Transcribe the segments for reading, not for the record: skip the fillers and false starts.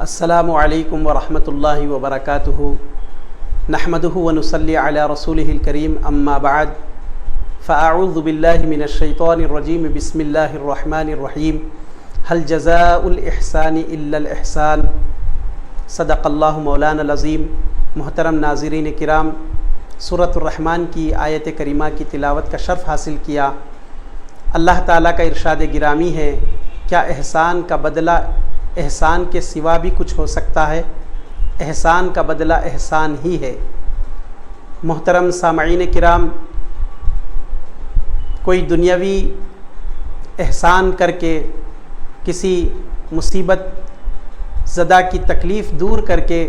السلام علیکم ورحمۃ اللہ وبرکاتہ نحمدہ ونصلی علی رسولہ الکریم اما بعد فاعوذ باللہ من الشیطان الرجیم بسم اللہ الرحمن الرحیم هل جزاء الاحسان الا الاحسان صدق اللہ مولانا العظیم۔ محترم ناظرین کرام، سورۃ الرحمن کی آیت کریمہ کی تلاوت کا شرف حاصل کیا۔ اللہ تعالیٰ کا ارشاد گرامی ہے، کیا احسان کا بدلہ احسان کے سوا بھی کچھ ہو سکتا ہے؟ احسان کا بدلہ احسان ہی ہے۔ محترم سامعین کرام، کوئی دنیاوی احسان کر کے کسی مصیبت زدہ کی تکلیف دور کر کے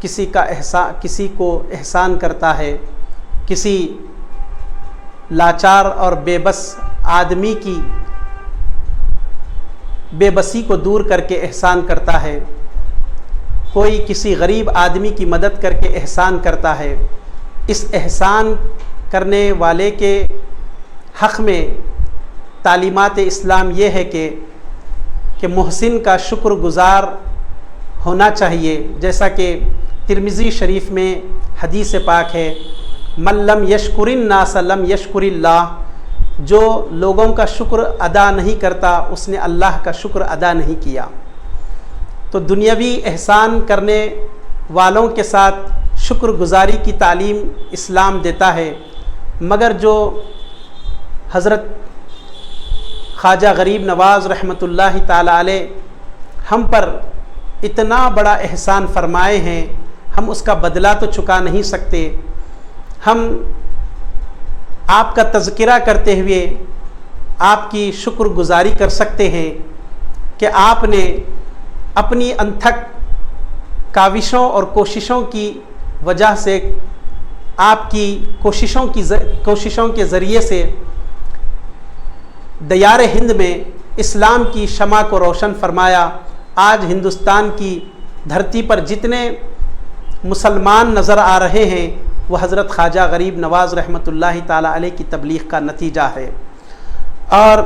کسی کو احسان کرتا ہے، کسی لاچار اور بے بس آدمی کی بے بسی کو دور کر کے احسان کرتا ہے، کوئی کسی غریب آدمی کی مدد کر کے احسان کرتا ہے۔ اس احسان کرنے والے کے حق میں تعلیمات اسلام یہ ہے کہ محسن کا شکر گزار ہونا چاہیے، جیسا کہ ترمذی شریف میں حدیث پاک ہے، من لم یشکر الناس لم یشکر اللہ، جو لوگوں کا شکر ادا نہیں کرتا اس نے اللہ کا شکر ادا نہیں کیا۔ تو دنیاوی احسان کرنے والوں کے ساتھ شکر گزاری کی تعلیم اسلام دیتا ہے، مگر جو حضرت خواجہ غریب نواز رحمۃ اللہ تعالی علیہ ہم پر اتنا بڑا احسان فرمائے ہیں، ہم اس کا بدلہ تو چکا نہیں سکتے۔ ہم آپ کا تذکرہ کرتے ہوئے آپ کی شکر گزاری کر سکتے ہیں کہ آپ نے اپنی انتھک کاوشوں اور کوششوں کی وجہ سے، آپ کی کوششوں کے ذریعے سے دیار ہند میں اسلام کی شمع کو روشن فرمایا۔ آج ہندوستان کی دھرتی پر جتنے مسلمان نظر آ رہے ہیں وہ حضرت خواجہ غریب نواز رحمۃ اللہ تعالی علیہ کی تبلیغ کا نتیجہ ہے۔ اور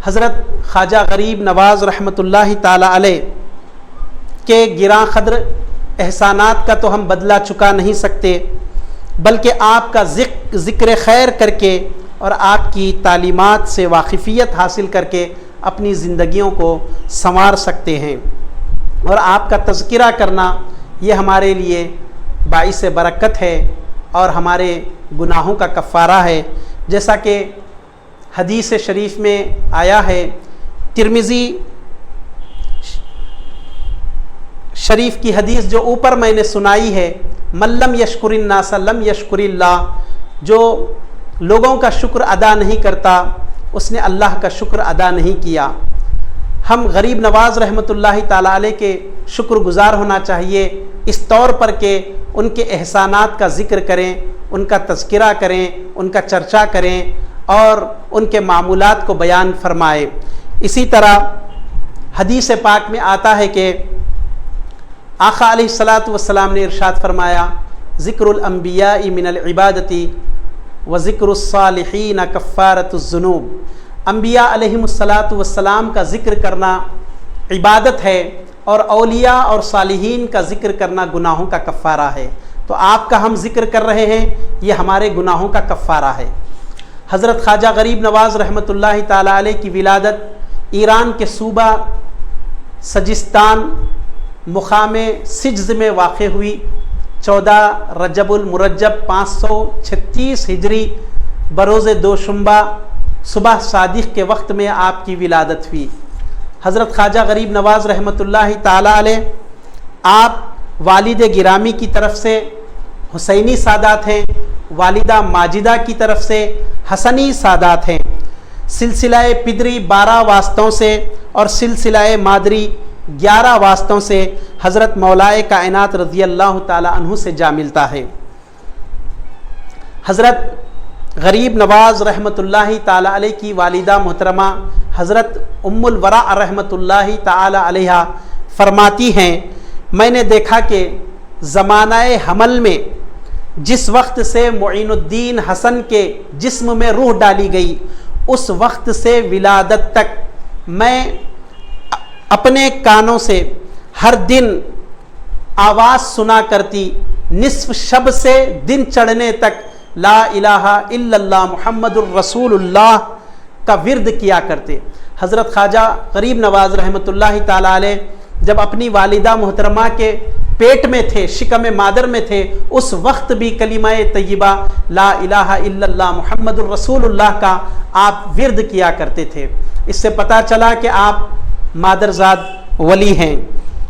حضرت خواجہ غریب نواز رحمۃ اللہ تعالی علیہ کے گراں قدر احسانات کا تو ہم بدلہ چکا نہیں سکتے، بلکہ آپ کا ذکر خیر کر کے اور آپ کی تعلیمات سے واقفیت حاصل کر کے اپنی زندگیوں کو سنوار سکتے ہیں۔ اور آپ کا تذکرہ کرنا یہ ہمارے لیے باعث برکت ہے اور ہمارے گناہوں کا کفارہ ہے، جیسا کہ حدیث شریف میں آیا ہے، ترمذی شریف کی حدیث جو اوپر میں نے سنائی ہے، من لم یشکر الناس لم یشکر اللہ، جو لوگوں کا شکر ادا نہیں کرتا اس نے اللہ کا شکر ادا نہیں کیا۔ ہم غریب نواز رحمۃ اللہ تعالیٰ علیہ کے شکر گزار ہونا چاہیے، اس طور پر کہ ان کے احسانات کا ذکر کریں، ان کا تذکرہ کریں، ان کا چرچا کریں اور ان کے معمولات کو بیان فرمائیں۔ اسی طرح حدیث پاک میں آتا ہے کہ آقا علیہ الصلاۃ والسلام نے ارشاد فرمایا، ذکر الانبیاء من العبادتی و ذکر الصالحین کفارۃ الذنوب، انبیاء علیہم الصلاۃ والسلام کا ذکر کرنا عبادت ہے اور اولیاء اور صالحین کا ذکر کرنا گناہوں کا کفارہ ہے۔ تو آپ کا ہم ذکر کر رہے ہیں، یہ ہمارے گناہوں کا کفارہ ہے۔ حضرت خواجہ غریب نواز رحمۃ اللہ تعالی علیہ کی ولادت ایران کے صوبہ سجستان مقام سجز میں واقع ہوئی 14 رجب المرجب 536 ہجری بروز دوشنبہ صبح صادق کے وقت میں آپ کی ولادت ہوئی۔ حضرت خواجہ غریب نواز رحمۃ اللہ تعالی علیہ آپ والد گرامی کی طرف سے حسینی سادات ہیں، والدہ ماجدہ کی طرف سے حسنی سادات ہیں، سلسلہ پدری 12 واسطوں سے اور سلسلہ مادری 11 واسطوں سے حضرت مولائے کائنات رضی اللہ تعالی عنہ سے جا ملتا ہے۔ حضرت غریب نواز رحمۃ اللہ تعالی علیہ کی والدہ محترمہ حضرت ام الورا رحمۃ اللہ تعالی علیہ فرماتی ہیں، میں نے دیکھا کہ زمانہ حمل میں جس وقت سے معین الدین حسن کے جسم میں روح ڈالی گئی، اس وقت سے ولادت تک میں اپنے کانوں سے ہر دن آواز سنا کرتی، نصف شب سے دن چڑھنے تک لا الہ الا اللہ محمد الرسول اللہ کا ورد کیا کرتے۔ حضرت خواجہ غریب نواز رحمۃ اللہ تعالیٰ علیہ جب اپنی والدہ محترمہ کے پیٹ میں تھے، شکم مادر میں تھے، اس وقت بھی کلمہ طیبہ لا الہ الا اللہ محمد الرسول اللہ کا آپ ورد کیا کرتے تھے۔ اس سے پتہ چلا کہ آپ مادرزاد ولی ہیں۔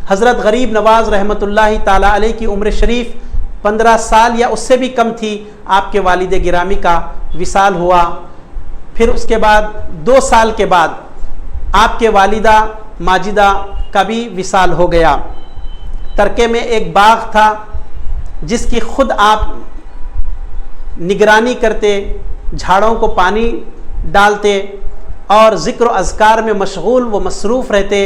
حضرت غریب نواز رحمۃ اللہ تعالیٰ علیہ کی عمر شریف 15 سال یا اس سے بھی کم تھی، آپ کے والد گرامی کا وصال ہوا۔ پھر اس کے بعد 2 سال کے بعد آپ کے والدہ ماجدہ کا بھی وصال ہو گیا۔ ترکے میں ایک باغ تھا جس کی خود آپ نگرانی کرتے، جھاڑوں کو پانی ڈالتے اور ذکر و اذکار میں مشغول و مصروف رہتے۔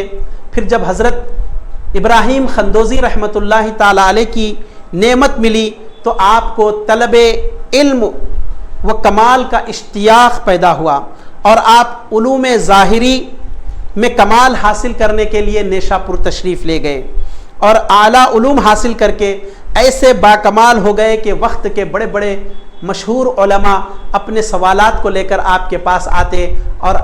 پھر جب حضرت ابراہیم خندوزی رحمۃ اللہ تعالیٰ علیہ کی نعمت ملی تو آپ کو طلب علم و کمال کا اشتیاق پیدا ہوا اور آپ علوم ظاہری میں کمال حاصل کرنے کے لیے نیشا پور تشریف لے گئے اور اعلیٰ علوم حاصل کر کے ایسے باکمال ہو گئے کہ وقت کے بڑے بڑے مشہور علماء اپنے سوالات کو لے کر آپ کے پاس آتے اور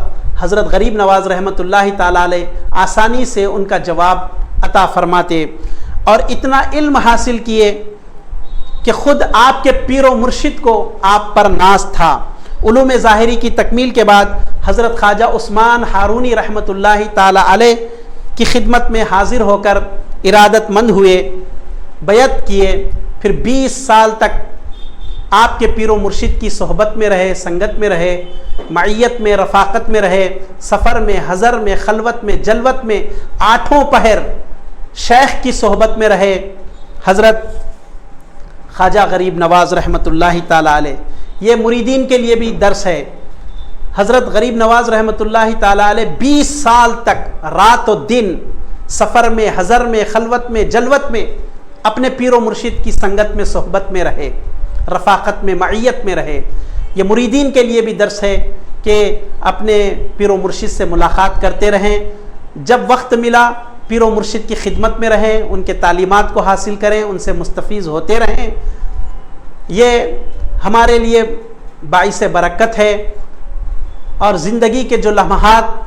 حضرت غریب نواز رحمۃ اللہ تعالیٰ علیہ آسانی سے ان کا جواب عطا فرماتے، اور اتنا علم حاصل کیے کہ خود آپ کے پیر و مرشد کو آپ پر ناز تھا۔ علوم ظاہری کی تکمیل کے بعد حضرت خواجہ عثمان ہارونی رحمۃ اللہ تعالیٰ علیہ کی خدمت میں حاضر ہو کر ارادت مند ہوئے، بیعت کیے۔ پھر 20 سال تک آپ کے پیر و مرشد کی صحبت میں رہے، سنگت میں رہے، معیت میں، رفاقت میں رہے، سفر میں، حضر میں، خلوت میں، جلوت میں، 8 پہر شیخ کی صحبت میں رہے۔ حضرت خواجہ غریب نواز رحمۃ اللہ تعالیٰ علیہ، یہ مریدین کے لیے بھی درس ہے۔ حضرت غریب نواز رحمۃ اللہ تعالیٰ علیہ 20 سال تک رات و دن سفر میں، حضر میں، خلوت میں، جلوت میں اپنے پیر و مرشد کی سنگت میں، صحبت میں رہے، رفاقت میں، معیت میں رہے۔ یہ مریدین کے لیے بھی درس ہے کہ اپنے پیر و مرشد سے ملاقات کرتے رہیں، جب وقت ملا پیر و مرشد کی خدمت میں رہیں، ان کے تعلیمات کو حاصل کریں، ان سے مستفیض ہوتے رہیں۔ یہ ہمارے لیے باعث برکت ہے، اور زندگی کے جو لمحات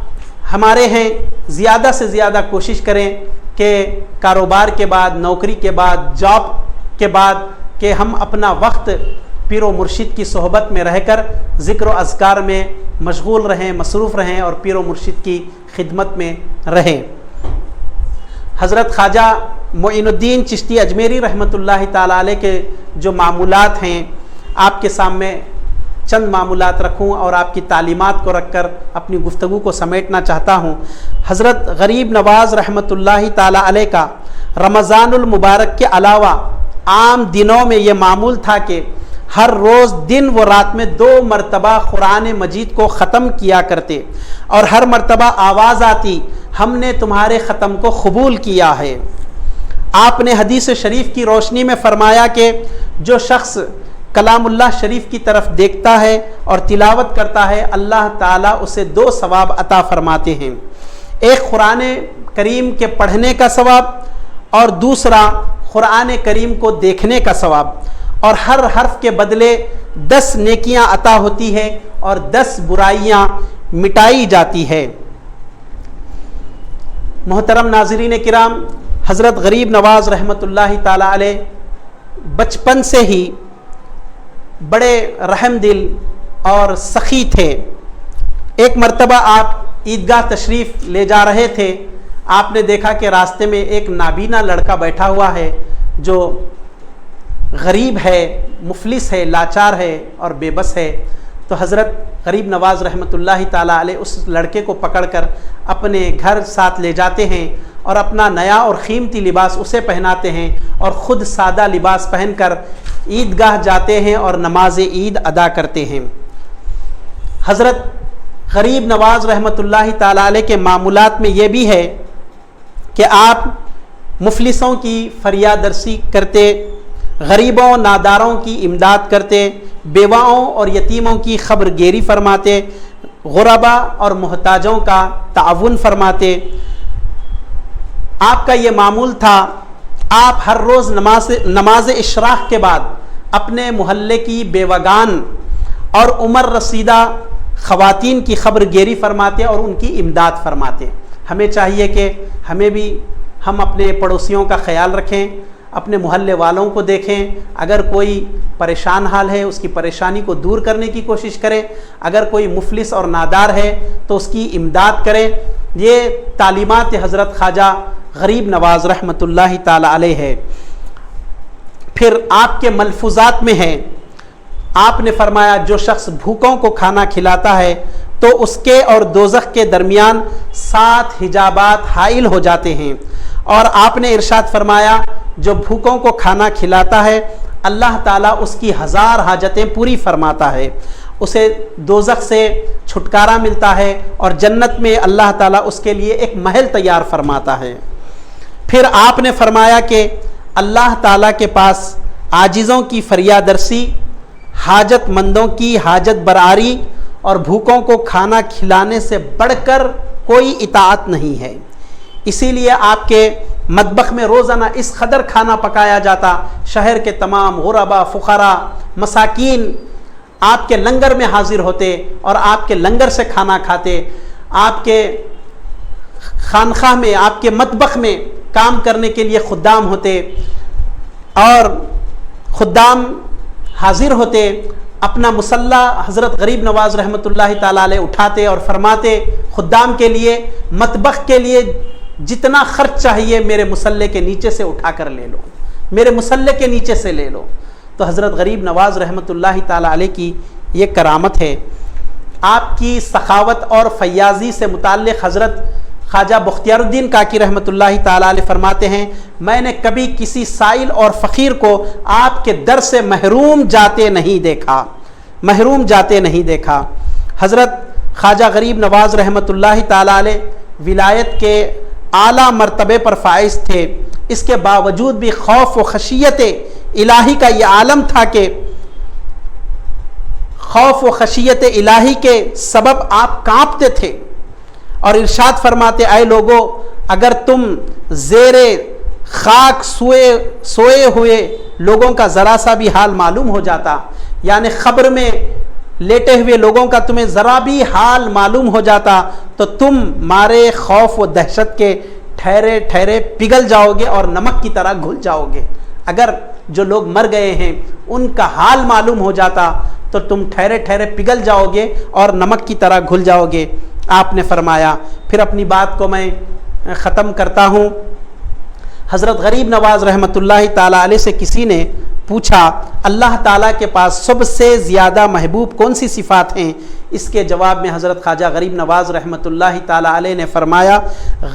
ہمارے ہیں زیادہ سے زیادہ کوشش کریں کہ کاروبار کے بعد، نوکری کے بعد، جاب کے بعد کہ ہم اپنا وقت پیر و مرشد کی صحبت میں رہ کر ذکر و اذکار میں مشغول رہیں، مصروف رہیں اور پیر و مرشد کی خدمت میں رہیں۔ حضرت خواجہ معین الدین چشتی اجمیری رحمۃ اللہ تعالیٰ علیہ کے جو معمولات ہیں، آپ کے سامنے چند معمولات رکھوں اور آپ کی تعلیمات کو رکھ کر اپنی گفتگو کو سمیٹنا چاہتا ہوں۔ حضرت غریب نواز رحمۃ اللہ تعالیٰ علیہ کا رمضان المبارک کے علاوہ عام دنوں میں یہ معمول تھا کہ ہر روز دن و رات میں 2 مرتبہ قرآن مجید کو ختم کیا کرتے، اور ہر مرتبہ آواز آتی، ہم نے تمہارے ختم کو قبول کیا ہے۔ آپ نے حدیث شریف کی روشنی میں فرمایا کہ جو شخص کلام اللہ شریف کی طرف دیکھتا ہے اور تلاوت کرتا ہے، اللہ تعالیٰ اسے 2 ثواب عطا فرماتے ہیں، ایک قرآن کریم کے پڑھنے کا ثواب اور دوسرا قرآن کریم کو دیکھنے کا ثواب، اور ہر حرف کے بدلے 10 نیکیاں عطا ہوتی ہے اور 10 برائیاں مٹائی جاتی ہے۔ محترم ناظرین کرام، حضرت غریب نواز رحمۃ اللہ تعالیٰ علیہ بچپن سے ہی بڑے رحم دل اور سخی تھے۔ ایک مرتبہ آپ عیدگاہ تشریف لے جا رہے تھے، آپ نے دیکھا کہ راستے میں ایک نابینا لڑکا بیٹھا ہوا ہے جو غریب ہے، مفلس ہے، لاچار ہے اور بے بس ہے۔ تو حضرت غریب نواز رحمۃ اللہ تعالیٰ علیہ اس لڑکے کو پکڑ کر اپنے گھر ساتھ لے جاتے ہیں اور اپنا نیا اور قیمتی لباس اسے پہناتے ہیں اور خود سادہ لباس پہن کر عیدگاہ جاتے ہیں اور نماز عید ادا کرتے ہیں۔ حضرت غریب نواز رحمۃ اللہ تعالیٰ علیہ کے معمولات میں یہ بھی ہے کہ آپ مفلسوں کی فریاد رسی کرتے، غریبوں ناداروں کی امداد کرتے، بیواؤں اور یتیموں کی خبر گیری فرماتے، غربا اور محتاجوں کا تعاون فرماتے، آپ کا یہ معمول تھا، آپ ہر روز نماز اشراق کے بعد اپنے محلے کی بیوگان اور عمر رسیدہ خواتین کی خبر گیری فرماتے اور ان کی امداد فرماتے۔ ہمیں چاہیے کہ ہم اپنے پڑوسیوں کا خیال رکھیں، اپنے محلے والوں کو دیکھیں، اگر کوئی پریشان حال ہے اس کی پریشانی کو دور کرنے کی کوشش کریں، اگر کوئی مفلس اور نادار ہے تو اس کی امداد کریں۔ یہ تعلیمات حضرت خواجہ غریب نواز رحمۃ اللہ تعالی علیہ ہے۔ پھر آپ کے ملفوظات میں ہے، آپ نے فرمایا جو شخص بھوکوں کو کھانا کھلاتا ہے تو اس کے اور دوزخ کے درمیان 7 حجابات حائل ہو جاتے ہیں، اور آپ نے ارشاد فرمایا جو بھوکوں کو کھانا کھلاتا ہے اللہ تعالیٰ اس کی 1000 حاجتیں پوری فرماتا ہے، اسے دوزخ سے چھٹکارا ملتا ہے اور جنت میں اللہ تعالیٰ اس کے لیے ایک محل تیار فرماتا ہے۔ پھر آپ نے فرمایا کہ اللہ تعالیٰ کے پاس عاجزوں کی فریاد رسی، حاجت مندوں کی حاجت برآری اور بھوکوں کو کھانا کھلانے سے بڑھ کر کوئی اطاعت نہیں ہے۔ اسی لیے آپ کے مطبخ میں روزانہ اس قدر کھانا پکایا جاتا، شہر کے تمام غربا، فقراء، مساکین آپ کے لنگر میں حاضر ہوتے اور آپ کے لنگر سے کھانا کھاتے، آپ کے خانقاہ میں، آپ کے مطبخ میں کام کرنے کے لیے خدام ہوتے اور خدام حاضر ہوتے، اپنا مصلی حضرت غریب نواز رحمۃ اللہ تعالیٰ علیہ اٹھاتے اور فرماتے خدام کے لیے مطبخ کے لیے جتنا خرچ چاہیے میرے مصلی کے نیچے سے اٹھا کر لے لو، میرے مصلی کے نیچے سے لے لو۔ تو حضرت غریب نواز رحمۃ اللہ تعالیٰ علیہ کی یہ کرامت ہے۔ آپ کی سخاوت اور فیاضی سے متعلق حضرت خواجہ بختیار الدین کاکی رحمۃ اللہ تعالیٰ علیہ فرماتے ہیں میں نے کبھی کسی سائل اور فقیر کو آپ کے در سے محروم جاتے نہیں دیکھا۔ حضرت خواجہ غریب نواز رحمۃ اللہ تعالیٰ علیہ ولایت کے اعلیٰ مرتبے پر فائز تھے، اس کے باوجود بھی خوف و خشیت الہی کا یہ عالم تھا کہ خوف و خشیت الہی کے سبب آپ کانپتے تھے اور ارشاد فرماتے اے لوگو اگر تم زیر خاک سوئے ہوئے لوگوں کا ذرا سا بھی حال معلوم ہو جاتا، یعنی قبر میں لیٹے ہوئے لوگوں کا تمہیں ذرا بھی حال معلوم ہو جاتا تو تم مارے خوف و دہشت کے ٹھہرے ٹھہرے پگھل جاؤ گے اور نمک کی طرح گھل جاؤ گے۔ اگر جو لوگ مر گئے ہیں ان کا حال معلوم ہو جاتا تو تم ٹھہرے ٹھہرے پگھل جاؤ گے اور نمک کی طرح گھل جاؤ گے۔ آپ نے فرمایا، پھر اپنی بات کو میں ختم کرتا ہوں۔ حضرت غریب نواز رحمۃ اللہ تعالیٰ علیہ سے کسی نے پوچھا اللہ تعالیٰ کے پاس سب سے زیادہ محبوب کون سی صفات ہیں؟ اس کے جواب میں حضرت خواجہ غریب نواز رحمۃ اللہ تعالیٰ علیہ نے فرمایا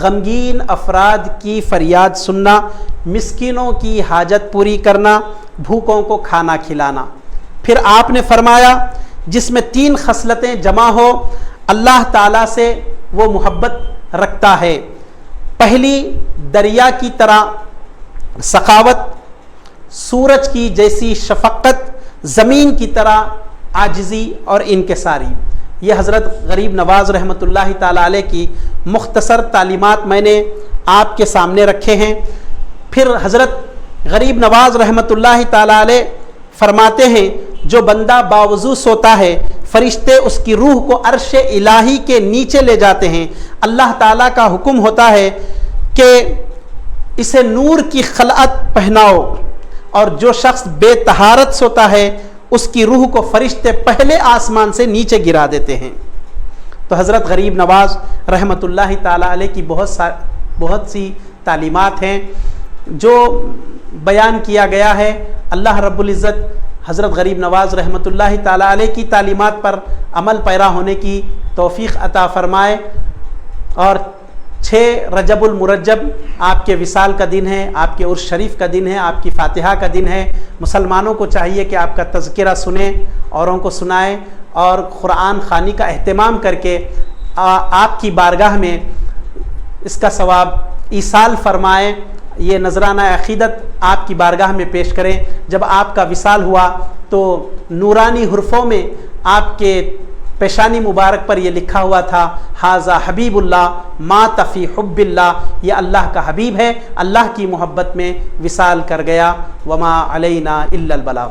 غمگین افراد کی فریاد سننا، مسکینوں کی حاجت پوری کرنا، بھوکوں کو کھانا کھلانا۔ پھر آپ نے فرمایا جس میں 3 خصلتیں جمع ہو اللہ تعالیٰ سے وہ محبت رکھتا ہے۔ پہلی دریا کی طرح سخاوت، سورج کی جیسی شفقت، زمین کی طرح عاجزی اور انکساری۔ یہ حضرت غریب نواز رحمۃ اللہ تعالیٰ علیہ کی مختصر تعلیمات میں نے آپ کے سامنے رکھے ہیں۔ پھر حضرت غریب نواز رحمۃ اللہ تعالیٰ علیہ فرماتے ہیں جو بندہ باوضو سوتا ہے فرشتے اس کی روح کو عرش الہی کے نیچے لے جاتے ہیں، اللہ تعالیٰ کا حکم ہوتا ہے کہ اسے نور کی خلعت پہناؤ، اور جو شخص بے طہارت سوتا ہے اس کی روح کو فرشتے پہلے آسمان سے نیچے گرا دیتے ہیں۔ تو حضرت غریب نواز رحمۃ اللہ تعالیٰ علیہ کی بہت سی تعلیمات ہیں جو بیان کیا گیا ہے۔ اللہ رب العزت حضرت غریب نواز رحمۃ اللہ تعالیٰ علیہ کی تعلیمات پر عمل پیرا ہونے کی توفیق عطا فرمائے۔ اور 6 رجب المرجب آپ کے وصال کا دن ہے، آپ کے عرس شریف کا دن ہے، آپ کی فاتحہ کا دن ہے۔ مسلمانوں کو چاہیے کہ آپ کا تذکرہ سنیں، اوروں کو سنائیں اور قرآن خوانی کا اہتمام کر کے آپ کی بارگاہ میں اس کا ثواب ایصال فرمائیں۔ یہ نذرانہ عقیدت آپ کی بارگاہ میں پیش کریں۔ جب آپ کا وصال ہوا تو نورانی حرفوں میں آپ کے پیشانی مبارک پر یہ لکھا ہوا تھا حاذا حبیب اللہ مات فی حب اللہ، یہ اللہ کا حبیب ہے، اللہ کی محبت میں وصال کر گیا، وما علینا الا البلاغ۔